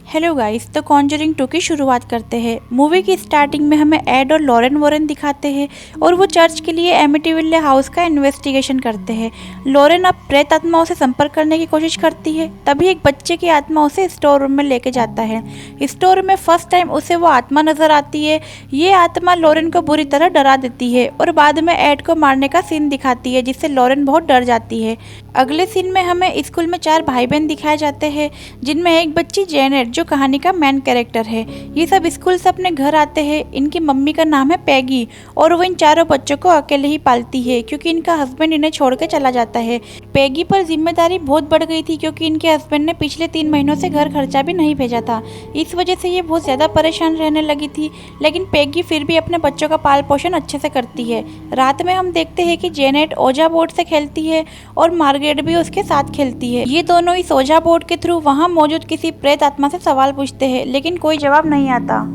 Hello guys, तो Conjuring 2 की शुरुआत करते हैं। मूवी की स्टार्टिंग में हमें एड और लॉरेन वॉरेन दिखाते हैं और वो चर्च के लिए एमिटीविले हाउस का इन्वेस्टिगेशन करते हैं। लॉरेन अब प्रेत आत्माओं से संपर्क करने की कोशिश करती है। तभी एक बच्चे की आत्मा उसे स्टोर रूम में लेके जाता है। स्टोर रूम में फर्स्ट टाइम उसे वो आत्मा नजर आती है। ये आत्मा लॉरेन को बुरी तरह डरा देती है और बाद में एड को मारने का सीन दिखाती है, जिससे लॉरेन बहुत डर जाती है। अगले सीन में हमें स्कूल में 4 भाई बहन दिखाए जाते हैं, जिनमें एक बच्ची जेनेट जो कहानी का मेन कैरेक्टर है। ये सब स्कूल से अपने घर आते हैं। इनकी मम्मी का नाम है पैगी और वो इन चारों बच्चों को अकेले ही पालती है, क्योंकि इनका हस्बैंड इन्हें छोड़ के चला जाता है। पैगी पर जिम्मेदारी बहुत बढ़ गई थी, क्योंकि इनके हस्बैंड ने पिछले 3 महीनों से घर खर्चा भी नहीं भेजा था। इस वजह से ये बहुत ज़्यादा परेशान रहने लगी थी, लेकिन पैगी फिर भी अपने बच्चों का पाल पोषण अच्छे से करती है। रात में हम देखते हैं कि जेनेट ओजा बोर्ड से खेलती है और मार्गरेट भी उसके साथ खेलती है। ये दोनों इस ओजा बोर्ड के थ्रू वहाँ मौजूद किसी प्रेत आत्मा से सवाल पूछते हैं, लेकिन कोई जवाब नहीं आता।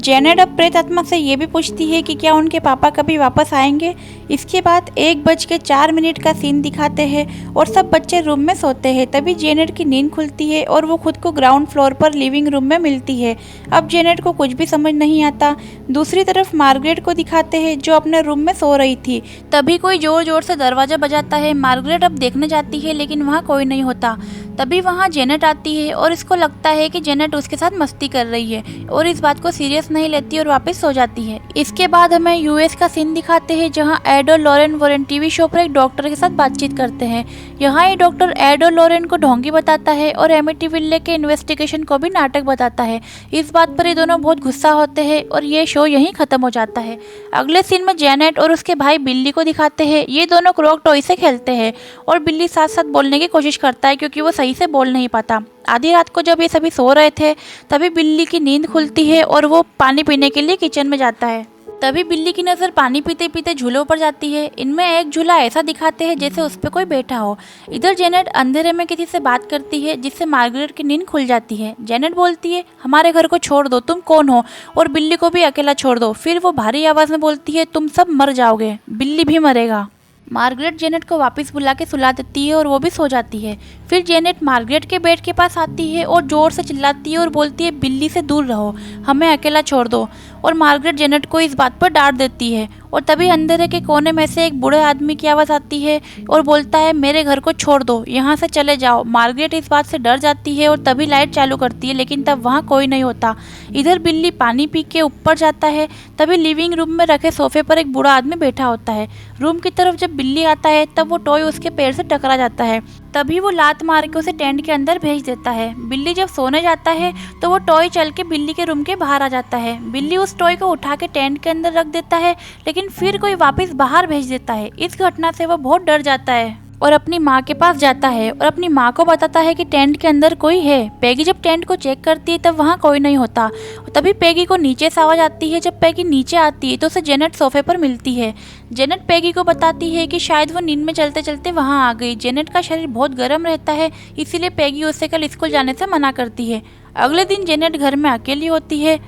जेनेट अब प्रेत आत्मा से ये भी पूछती है कि क्या उनके पापा कभी वापस आएंगे। इसके बाद 1:04 का सीन दिखाते हैं और सब बच्चे रूम में सोते हैं। तभी जेनेट की नींद खुलती है और वो खुद को ग्राउंड फ्लोर पर लिविंग रूम में मिलती है। अब जेनेट को कुछ भी समझ नहीं आता। दूसरी तरफ मार्गरेट को दिखाते हैं, जो अपने रूम में सो रही थी। तभी कोई जोर जोर से दरवाजा बजाता है। मार्गरेट अब देखने जाती है, लेकिन वहाँ कोई नहीं होता। तभी वहाँ जेनेट आती है और इसको लगता है कि जेनेट उसके साथ मस्ती कर रही है और इस बात को सीरियस नहीं लेती और वापस सो जाती है। इसके बाद हमें यूएस का सीन दिखाते हैं, जहाँ एड और लॉरेन वॉरेन टीवी शो पर एक डॉक्टर के साथ बातचीत करते हैं। यहाँ ये डॉक्टर एड और लॉरेन को ढोंगी बताता है और एमिटीविले के इन्वेस्टिगेशन को भी नाटक बताता है। इस बात पर ये दोनों बहुत गुस्सा होते हैं और ये शो यहीं खत्म हो जाता है। अगले सीन में जेनेट और उसके भाई बिल्ली को दिखाते हैं। ये दोनों क्रॉक टॉय से खेलते हैं और बिल्ली साथ साथ बोलने की कोशिश करता है, क्योंकि वो सही से बोल नहीं पाता। आधी रात को जब ये सभी सो रहे थे, तभी बिल्ली की नींद खुलती है और वो पानी पीने के लिए किचन में जाता है। तभी बिल्ली की नज़र पानी पीते पीते झूलों पर जाती है। इनमें एक झूला ऐसा दिखाते हैं जैसे उस पर कोई बैठा हो। इधर जेनेट अंधेरे में किसी से बात करती है, जिससे मार्गरेट की नींद खुल जाती है। जेनेट बोलती है, हमारे घर को छोड़ दो, तुम कौन हो, और बिल्ली को भी अकेला छोड़ दो। फिर वो भारी आवाज़ में बोलती है, तुम सब मर जाओगे, बिल्ली भी मरेगा। मार्गरेट जेनेट को वापस बुला के सुला देती है और वो भी सो जाती है। फिर जेनेट मार्गरेट के बेड के पास आती है और जोर से चिल्लाती है और बोलती है, बिल्ली से दूर रहो, हमें अकेला छोड़ दो। और मार्गरेट जेनेट को इस बात पर डांट देती है। और तभी अंधेरे के कोने में से एक बूढ़े आदमी की आवाज़ आती है और बोलता है, मेरे घर को छोड़ दो, यहाँ से चले जाओ। मार्गरेट इस बात से डर जाती है और तभी लाइट चालू करती है, लेकिन तब वहाँ कोई नहीं होता। इधर बिल्ली पानी पी के ऊपर जाता है। तभी लिविंग रूम में रखे सोफे पर एक बूढ़ा आदमी बैठा होता है। रूम की तरफ जब बिल्ली आता है, तब वो टॉय उसके पैर से टकरा जाता है। तभी वो लात मार के उसे टेंट के अंदर भेज देता है। बिल्ली जब सोने जाता है, तो वो टॉय चल के बिल्ली के रूम के बाहर आ जाता है। बिल्ली उस टॉय को उठा के टेंट के अंदर रख देता है, लेकिन फिर कोई वापस बाहर भेज देता है। इस घटना से वो बहुत डर जाता है और अपनी माँ के पास जाता है और अपनी माँ को बताता है कि टेंट के अंदर कोई है। पैगी जब टेंट को चेक करती है, तब वहाँ कोई नहीं होता। तभी पैगी को नीचे से आवाज़ आती है। जब पैगी नीचे आती है, तो उसे जेनेट सोफे पर मिलती है। जेनेट पैगी को बताती है कि शायद वो नींद में चलते चलते वहाँ आ गई। जेनेट का शरीर बहुत गर्म रहता है, इसीलिए पैगी उसे कल स्कूल जाने से मना करती है। अगले दिन जेनेट घर में अकेली होती है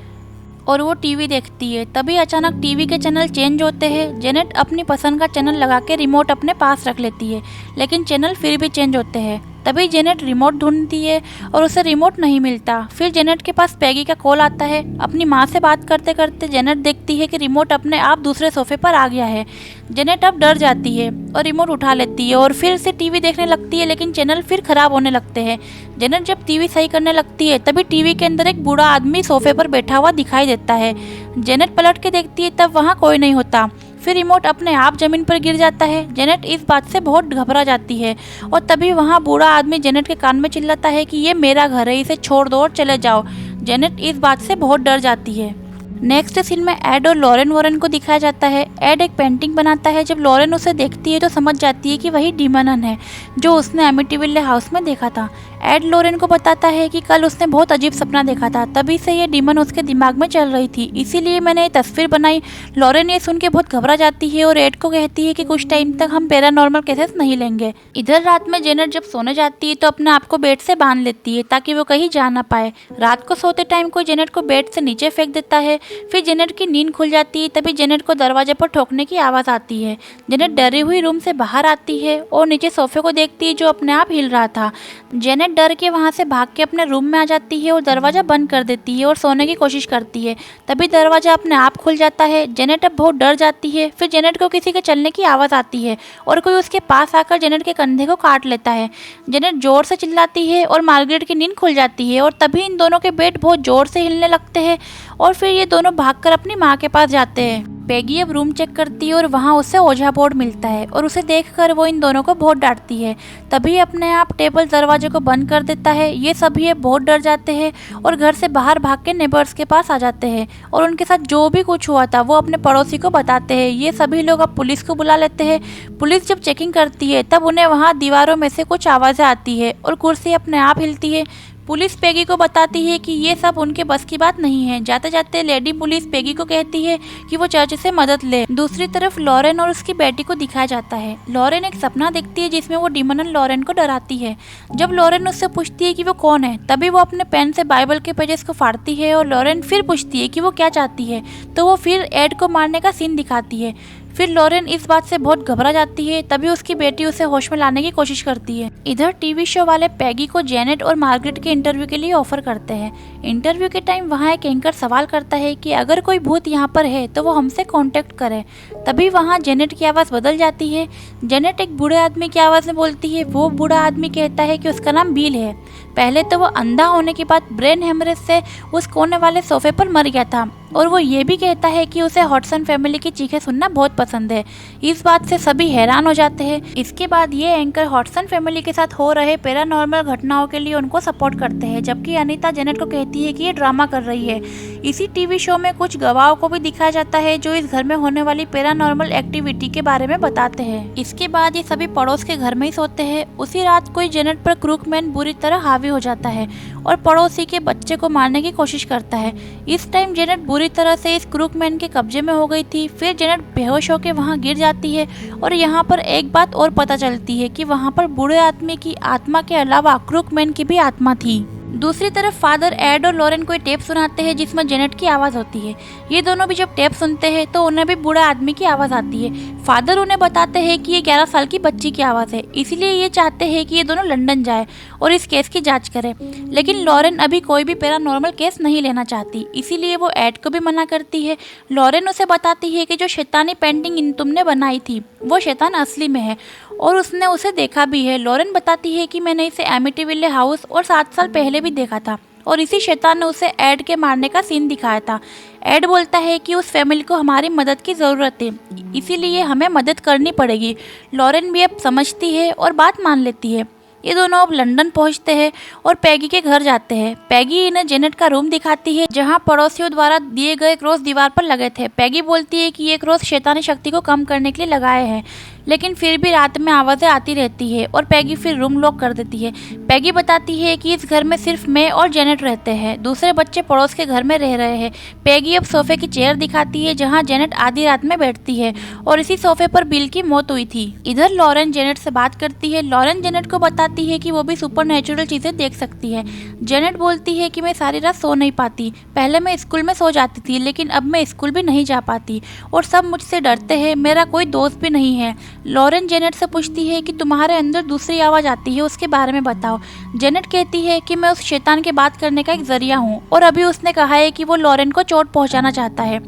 और वो टीवी देखती है। तभी अचानक टीवी के चैनल चेंज होते हैं। जेनेट अपनी पसंद का चैनल लगा के रिमोट अपने पास रख लेती है, लेकिन चैनल फिर भी चेंज होते हैं। तभी जेनेट रिमोट ढूंढती है और उसे रिमोट नहीं मिलता। फिर जेनेट के पास पैगी का कॉल आता है। अपनी माँ से बात करते करते जेनेट देखती है कि रिमोट अपने आप दूसरे सोफे पर आ गया है। जेनेट अब डर जाती है और रिमोट उठा लेती है और फिर से टीवी देखने लगती है, लेकिन चैनल फिर खराब होने लगते हैं। जेनेट जब टीवी सही करने लगती है, तभी टीवी के अंदर एक बूढ़ा आदमी सोफे पर बैठा हुआ दिखाई देता है। जेनेट पलट के देखती है, तब वहाँ कोई नहीं होता। फिर रिमोट अपने आप जमीन पर गिर जाता है। जेनेट इस बात से बहुत घबरा जाती है और तभी वहाँ बूढ़ा आदमी जेनेट के कान में चिल्लाता है कि ये मेरा घर है, इसे छोड़ दो और चले जाओ। जेनेट इस बात से बहुत डर जाती है। नेक्स्ट सीन में एड और लॉरेन वॉरेन को दिखाया जाता है। एड एक पेंटिंग बनाता है। जब लॉरेन उसे देखती है, तो समझ जाती है कि वही डीमन है जो उसने एमिटीविले हाउस में देखा था। एड लॉरेन को बताता है कि कल उसने बहुत अजीब सपना देखा था, तभी से ये डीमन उसके दिमाग में चल रही थी, इसीलिए मैंने ये तस्वीर बनाई। लॉरेन ये सुन के बहुत घबरा जाती है और एड को कहती है कि कुछ टाइम तक हम पैरानॉर्मल केसेस नहीं लेंगे। इधर रात में जेनेट जब सोने जाती है, तो अपने आप को बेड से बांध लेती है ताकि वो कहीं जा ना पाए। रात को सोते टाइम कोई जेनेट को बेड से नीचे फेंक देता है। फिर जेनेट की नींद खुल जाती है। तभी जेनेट को दरवाजे पर ठोकने की आवाज़ आती है। जेनेट डरी हुई रूम से बाहर आती है और नीचे सोफे को देखती है, जो अपने आप हिल रहा था। जेनेट जेनेट डर के वहाँ से भाग के अपने रूम में आ जाती है और दरवाज़ा बंद कर देती है और सोने की कोशिश करती है। तभी दरवाज़ा अपने आप खुल जाता है। जेनेट अब बहुत डर जाती है। फिर जेनेट को किसी के चलने की आवाज़ आती है और कोई उसके पास आकर जेनेट के कंधे को काट लेता है। जेनेट जोर से चिल्लाती है और मार्गरेट की नींद खुल जाती है और तभी इन दोनों के बेड बहुत जोर से हिलने लगते हैं और फिर ये दोनों भागकर अपनी माँ के पास जाते हैं। पैगी अब रूम चेक करती है और वहाँ उसे ओझा बोर्ड मिलता है और उसे देखकर वो इन दोनों को बहुत डांटती है। तभी अपने आप टेबल दरवाजे को बंद कर देता है। ये सभी अब बहुत डर जाते हैं और घर से बाहर भाग के नेबर्स के पास आ जाते हैं और उनके साथ जो भी कुछ हुआ था वो अपने पड़ोसी को बताते हैं। ये सभी लोग अब पुलिस को बुला लेते हैं। पुलिस जब चेकिंग करती है तब उन्हें वहाँ दीवारों में से कुछ आवाज़ें आती है और कुर्सी अपने आप हिलती है। पुलिस पैगी को बताती है कि ये सब उनके बस की बात नहीं है। जाते जाते लेडी पुलिस पैगी को कहती है कि वो चर्च से मदद ले। दूसरी तरफ लॉरेन और उसकी बेटी को दिखाया जाता है। लॉरेन एक सपना देखती है जिसमें वो डिमोनल लॉरेन को डराती है। जब लॉरेन उससे पूछती है कि वो कौन है तभी वो अपने पेन से बाइबल के पेजेस को फाड़ती है और लॉरेन फिर पूछती है कि वो क्या चाहती है तो वो फिर एड को मारने का सीन दिखाती है। फिर लॉरेन इस बात से बहुत घबरा जाती है। तभी उसकी बेटी उसे होश में लाने की कोशिश करती है। इधर टीवी शो वाले पैगी को जेनेट और मार्गरेट के इंटरव्यू के लिए ऑफर करते हैं। इंटरव्यू के टाइम वहाँ एक एंकर सवाल करता है कि अगर कोई भूत यहाँ पर है तो वो हमसे कांटेक्ट करे। तभी वहाँ जेनेट की आवाज़ बदल जाती है। जेनेट एक बूढ़े आदमी की आवाज़ में बोलती है। वो बूढ़ा आदमी कहता है कि उसका नाम बिल है। पहले तो वो अंधा होने के बाद ब्रेन हेमरेज से उस कोने वाले सोफे पर मर गया था और वो ये भी कहता है कि उसे हॉटसन फैमिली की चीखें सुनना बहुत पसंद है। इस बात से सभी हैरान हो जाते हैं। इसके बाद ये एंकर हॉटसन फैमिली के साथ हो रहे पैरानॉर्मल घटनाओं के लिए उनको सपोर्ट करते हैं, जबकि अनीता जेनेट को कहती है कि ये ड्रामा कर रही है। इसी टीवी शो में कुछ गवाहों को भी दिखाया जाता है जो इस घर में होने वाली पैरानॉर्मल एक्टिविटी के बारे में बताते हैं। इसके बाद ये सभी पड़ोस के घर में ही सोते हैं। उसी रात कोई जेनेट पर क्रूकमैन बुरी तरह हावी हो जाता है और पड़ोसी के बच्चे को मारने की कोशिश करता है। इस टाइम जेनेट बुरी तरह से इस क्रूकमैन के कब्जे में हो गई थी। फिर जेनेट बेहोश होकर वहाँ गिर जाती है और यहाँ पर एक बात और पता चलती है कि वहाँ पर बूढ़े आदमी की आत्मा के अलावा क्रूकमैन की भी आत्मा थी। दूसरी तरफ फादर एड और लॉरेन को टेप सुनाते हैं जिसमें जेनेट की आवाज़ होती है। ये दोनों भी जब टेप सुनते हैं तो उन्हें भी बूढ़ा आदमी की आवाज़ आती है। फादर उन्हें बताते हैं कि ये 11 साल की बच्ची की आवाज़ है, इसीलिए ये चाहते हैं कि ये दोनों लंदन जाए और इस केस की जांच करें। लेकिन लॉरेन अभी कोई भी पैरानॉर्मल केस नहीं लेना चाहती, इसीलिए वो एड को भी मना करती है। लॉरेन उसे बताती है कि जो शैतानी पेंटिंग तुमने बनाई थी वो शैतान असली में है और उसने उसे देखा भी है। लॉरेन बताती है कि मैंने इसे एमिटीविले हाउस और 7 साल पहले भी देखा था और इसी शैतान ने उसे एड के मारने का सीन दिखाया था। एड बोलता है कि उस फैमिली को हमारी मदद की ज़रूरत है, इसीलिए हमें मदद करनी पड़ेगी। लॉरेन भी अब समझती है और बात मान लेती है। ये दोनों अब लंदन पहुंचते हैं और पैगी के घर जाते हैं। पैगी इन्हें जेनेट का रूम दिखाती है जहां पड़ोसियों द्वारा दिए गए क्रॉस दीवार पर लगे थे। पैगी बोलती है कि ये क्रॉस शैतानी शक्ति को कम करने के लिए लगाए हैं, लेकिन फिर भी रात में आवाज़ें आती रहती है और पैगी फिर रूम लॉक कर देती है। पैगी बताती है कि इस घर में सिर्फ मैं और जेनेट रहते हैं, दूसरे बच्चे पड़ोस के घर में रह रहे हैं। पैगी अब सोफे की चेयर दिखाती है जहां जेनेट आधी रात में बैठती है और इसी सोफे पर बिल की मौत हुई थी। इधर लॉरेन जेनेट से बात करती है। लॉरेन जेनेट को बताती है कि वो भी सुपरनैचुरल चीज़ें देख सकती है। जेनेट बोलती है कि मैं सारी रात सो नहीं पाती, पहले मैं स्कूल में सो जाती थी लेकिन अब मैं स्कूल भी नहीं जा पाती और सब मुझसे डरते हैं, मेरा कोई दोस्त भी नहीं है। लॉरेन जेनेट से पूछती है कि तुम्हारे अंदर दूसरी आवाज़ आती है, उसके बारे में बताओ। जेनेट कहती है कि मैं उस शैतान के बात करने का एक जरिया हूँ और अभी उसने कहा है कि वो लॉरेन को चोट पहुँचाना चाहता है।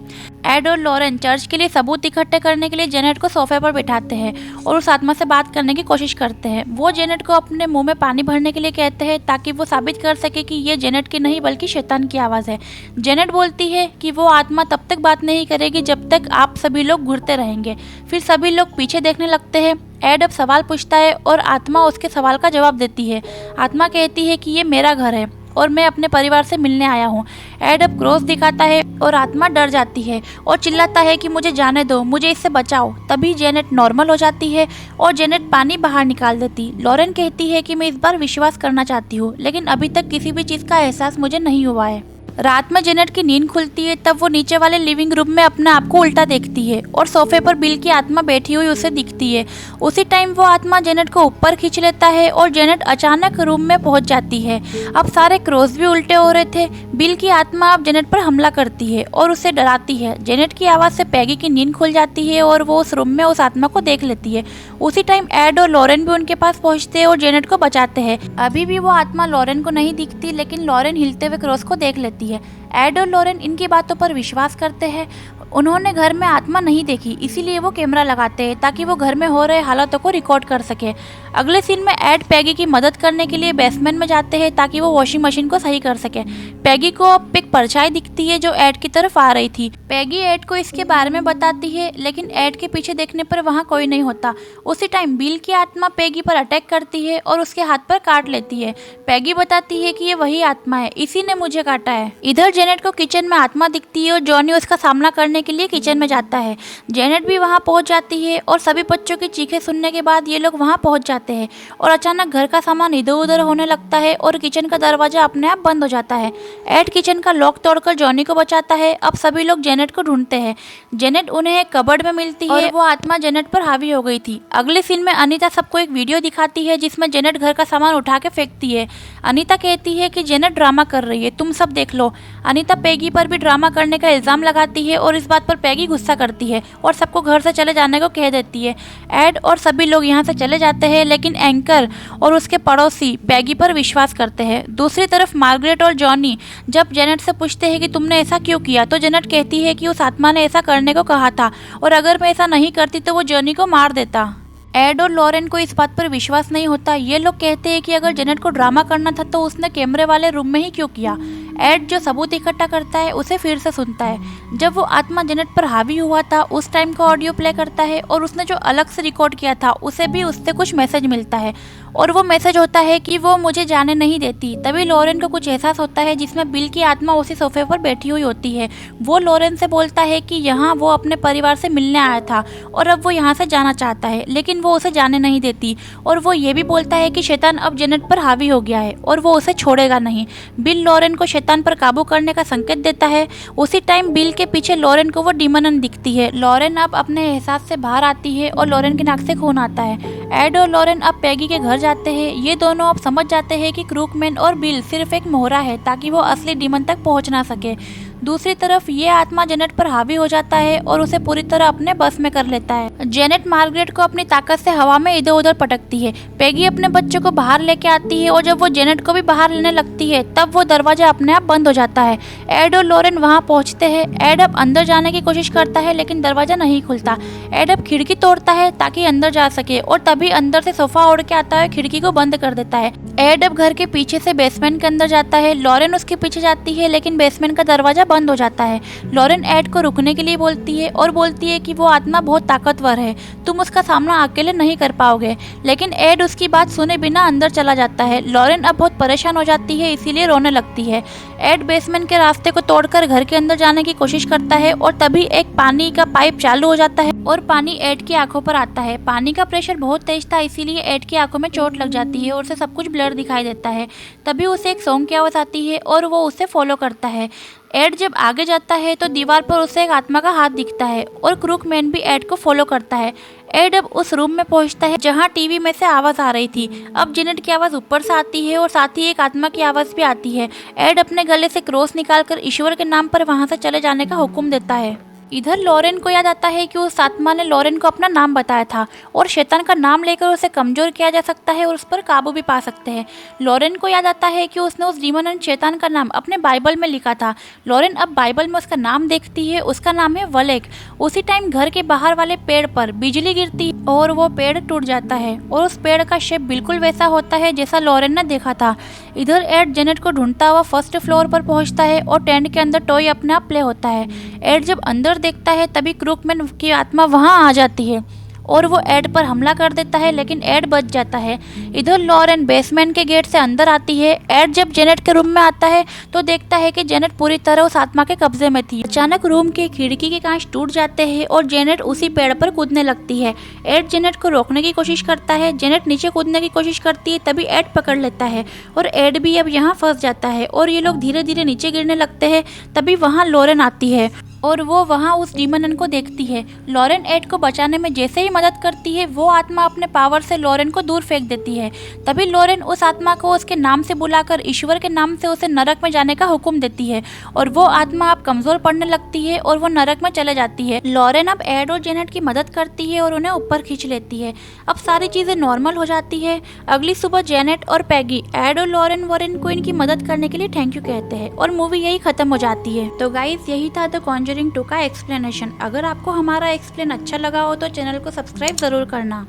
एड और लॉरेन चर्च के लिए सबूत इकट्ठे करने के लिए जेनेट को सोफे पर बिठाते हैं और उस आत्मा से बात करने की कोशिश करते हैं। वो जेनेट को अपने मुंह में पानी भरने के लिए कहते हैं ताकि वो साबित कर सके कि ये जेनेट की नहीं बल्कि शैतान की आवाज़ है। जेनेट बोलती है कि वो आत्मा तब तक बात नहीं करेगी जब तक आप सभी लोग घूरते रहेंगे। फिर सभी लोग पीछे देखने लगते हैं। एड अब सवाल पूछता है और आत्मा उसके सवाल का जवाब देती है। आत्मा कहती है कि ये मेरा घर है और मैं अपने परिवार से मिलने आया हूँ। एड अब क्रॉस दिखाता है और आत्मा डर जाती है और चिल्लाता है कि मुझे जाने दो, मुझे इससे बचाओ। तभी जेनेट नॉर्मल हो जाती है और जेनेट पानी बाहर निकाल देती। लॉरेन कहती है कि मैं इस बार विश्वास करना चाहती हूँ लेकिन अभी तक किसी भी चीज़ का एहसास मुझे नहीं हुआ है। रात में जेनेट की नींद खुलती है, तब वो नीचे वाले लिविंग रूम में अपने आप को उल्टा देखती है और सोफे पर बिल की आत्मा बैठी हुई उसे दिखती है। उसी टाइम वो आत्मा जेनेट को ऊपर खींच लेता है और जेनेट अचानक रूम में पहुंच जाती है। अब सारे क्रॉस भी उल्टे हो रहे थे। बिल की आत्मा अब जेनेट पर हमला करती है और उसे डराती है। जेनेट की आवाज़ से पैगी की नींद खुल जाती है और वो उस रूम में उस आत्मा को देख लेती है। उसी टाइम एड और लॉरेन भी उनके पास पहुंचते हैं और जेनेट को बचाते हैं। अभी भी वो आत्मा लॉरेन को नहीं दिखती, लेकिन लॉरेन हिलते हुए क्रॉस को देख लेती है। एड और लॉरेन इनकी बातों पर विश्वास करते हैं। उन्होंने घर में आत्मा नहीं देखी, इसीलिए वो कैमरा लगाते हैं ताकि वो घर में हो रहे हालातों को रिकॉर्ड कर सके। अगले सीन में एड पैगी की मदद करने के लिए बेसमेंट में जाते हैं ताकि वो वॉशिंग मशीन को सही कर सके। पैगी को अब एक परछाई दिखती है जो एड की तरफ आ रही थी। पैगी एड को इसके बारे में बताती है, लेकिन एड के पीछे देखने पर वहाँ कोई नहीं होता। उसी टाइम बिल की आत्मा पैगी पर अटैक करती है और उसके हाथ पर काट लेती है। पैगी बताती है कि ये वही आत्मा है, इसी ने मुझे काटा है। इधर जेनेट को किचन में आत्मा दिखती है और जॉनी उसका सामना करने के लिए किचन में जाता है। जेनेट भी वहां पहुंच जाती है और सभी बच्चों की चीखें सुनने के बाद ये लोग वहां पहुंच जाते हैं और अचानक घर का सामान इधर उधर होने लगता है और किचन का दरवाजा अपने आप बंद हो जाता है। एड किचन का लॉक तोड़कर जॉनी को बचाता है। अब सभी लोग जेनेट को ढूंढते हैं। जेनेट उन्हें एक कबर्ड में मिलती है और वो आत्मा जेनेट पर हावी हो गई थी। अगले सीन में अनीता सबको एक वीडियो दिखाती है जिसमें जेनेट घर का सामान उठा के फेंकती है। अनीता कहती है कि जेनेट ड्रामा कर रही है, तुम सब देख लो। अनीता पैगी पर भी ड्रामा करने का इल्जाम लगाती है और इस बात पर पैगी गुस्सा करती है और सबको घर से चले जाने को कह देती है। एड और सभी लोग यहाँ से चले जाते हैं, लेकिन एंकर और उसके पड़ोसी पैगी पर विश्वास करते हैं। दूसरी तरफ मार्गरेट और जॉनी जब जेनेट से पूछते हैं कि तुमने ऐसा क्यों किया, तो जेनेट कहती है कि उस आत्मा ने ऐसा करने को कहा था और अगर मैं ऐसा नहीं करती तो वो जॉनी को मार देता। एड और लॉरेन को इस बात पर विश्वास नहीं होता। ये लोग कहते हैं कि अगर जेनेट को ड्रामा करना था तो उसने कैमरे वाले रूम में ही क्यों किया। एड जो सबूत इकट्ठा करता है उसे फिर से सुनता है। जब वो आत्मा जेनेट पर हावी हुआ था उस टाइम का ऑडियो प्ले करता है और उसने जो अलग से रिकॉर्ड किया था उसे भी उससे कुछ मैसेज मिलता है और वो मैसेज होता है कि वो मुझे जाने नहीं देती। तभी लॉरेन को कुछ एहसास होता है जिसमें बिल की आत्मा उसी सोफे पर बैठी हुई होती है। वो लॉरेन से बोलता है कि यहाँ वो अपने परिवार से मिलने आया था और अब वो यहाँ से जाना चाहता है, लेकिन वो उसे जाने नहीं देती। और वो ये भी बोलता है कि शैतान अब जेनेट पर हावी हो गया है और वो उसे छोड़ेगा नहीं। बिल लॉरेन को शैतान पर काबू करने का संकेत देता है। उसी टाइम बिल के पीछे लॉरेन को वो डीमन दिखती है। लॉरेन अब अपने एहसास से बाहर आती है और लॉरेन के नाक से खून आता है। एड और लॉरेन अब पैगी के घर जाते हैं। ये दोनों अब समझ जाते हैं कि क्रूकमैन और बिल सिर्फ एक मोहरा है ताकि वो असली डीमन तक पहुंच ना सके। दूसरी तरफ ये आत्मा जेनेट पर हावी हो जाता है और उसे पूरी तरह अपने बस में कर लेता है। जेनेट मार्गरेट को अपनी ताकत से हवा में इधर उधर पटकती है। पैगी अपने बच्चों को बाहर लेके आती है और जब वो जेनेट को भी बाहर लेने लगती है तब वो दरवाजा अपने आप बंद हो जाता है। एड और लॉरेन वहाँ पहुँचते हैं। एड अब अंदर जाने की कोशिश करता है लेकिन दरवाजा नहीं खुलता। एड अब खिड़की तोड़ता है ताकि अंदर जा सके और तभी अंदर से सोफा उड़ के आता है, खिड़की को बंद कर देता है। एड अब घर के पीछे से बेसमेंट के अंदर जाता है। लॉरेन उसके पीछे जाती है लेकिन बेसमेंट का दरवाजा बंद हो जाता है। लॉरेन एड को रुकने के लिए बोलती है और बोलती है कि वो आत्मा बहुत ताकतवर है, तुम उसका सामना अकेले नहीं कर पाओगे। लेकिन एड उसकी बात सुने बिना अंदर चला जाता है। लॉरेन अब बहुत परेशान हो जाती है, इसीलिए रोने लगती है। एड बेसमेंट के रास्ते को तोड़कर घर के अंदर जाने की कोशिश करता है और तभी एक पानी का पाइप चालू हो जाता है और पानी एड की आंखों पर आता है। पानी का प्रेशर बहुत तेज था, इसीलिए एड की आंखों में चोट लग जाती है और उसे सब कुछ ब्लर दिखाई देता है। तभी उसे एक सॉन्ग की आवाज़ आती है और वो उसे फॉलो करता है। एड जब आगे जाता है तो दीवार पर उसे एक आत्मा का हाथ दिखता है और क्रूकमैन भी एड को फॉलो करता है। एड अब उस रूम में पहुंचता है जहां टीवी में से आवाज़ आ रही थी। अब जेनेट की आवाज़ ऊपर से आती है और साथ ही एक आत्मा की आवाज़ भी आती है। एड अपने गले से क्रॉस निकालकर ईश्वर के नाम पर वहां से चले जाने का हुक्म देता है। इधर लॉरेन को याद आता है कि उस आत्मा ने लॉरेन को अपना नाम बताया था और शैतान का नाम लेकर उसे कमजोर किया जा सकता है और उस पर काबू भी पा सकते हैं। लॉरेन को याद आता है कि उसने उस डीमन एंड शैतान का नाम अपने बाइबल में लिखा था। लॉरेन अब बाइबल में उसका नाम देखती है, उसका नाम है वलेक। उसी टाइम घर के बाहर वाले पेड़ पर बिजली गिरती है और वो पेड़ टूट जाता है और उस पेड़ का शेप बिल्कुल वैसा होता है जैसा लॉरेन ने देखा था। इधर एड जेनेट को ढूंढता हुआ फर्स्ट फ्लोर पर पहुंचता है और टेंट के अंदर टॉय अपने आप प्ले होता है। एड जब अंदर देखता है तभी क्रूकमैन की आत्मा वहां आ जाती है। और वो एड पर हमला कर देता है, लेकिन एड बच जाता है। इधर लॉरेन बेसमेंट के गेट से अंदर आती है। एड जब जेनेट के रूम में आता है तो देखता है कि जेनेट पूरी तरह उस आत्मा के कब्जे में थी। अचानक रूम के खिड़की के कांच टूट जाते हैं और जेनेट उसी पेड़ पर कूदने लगती है। एड जेनेट को रोकने की कोशिश करता है। जेनेट नीचे कूदने की कोशिश करती है, तभी एड पकड़ लेता है और एड भी अब यहाँ फंस जाता है और ये लोग धीरे धीरे नीचे गिरने लगते हैं। तभी वहाँ लॉरेन आती है और वो वहाँ उस डीमन को देखती है। लॉरेन एड को बचाने में जैसे ही मदद करती है, वो आत्मा अपने पावर से लॉरेन को दूर फेंक देती है। तभी लॉरेन उस आत्मा को उसके नाम से बुलाकर ईश्वर के नाम से उसे नरक में जाने का हुक्म देती है और वो आत्मा अब कमजोर पड़ने लगती है और वो नरक में चले जाती है। लॉरेन अब एड और जेनेट की मदद करती है और उन्हें ऊपर खींच लेती है। अब सारी चीजें नॉर्मल हो जाती है। अगली सुबह जेनेट और पैगी एड और लॉरेन वॉरेन को इनकी मदद करने के लिए थैंक यू कहते हैं और मूवी यही खत्म हो जाती है। तो गाइस, यही था द कॉन्जरिंग 2 का एक्सप्लेनेशन। अगर आपको हमारा एक्सप्लेन अच्छा लगा हो तो चैनल को सब्सक्राइब जरूर करना।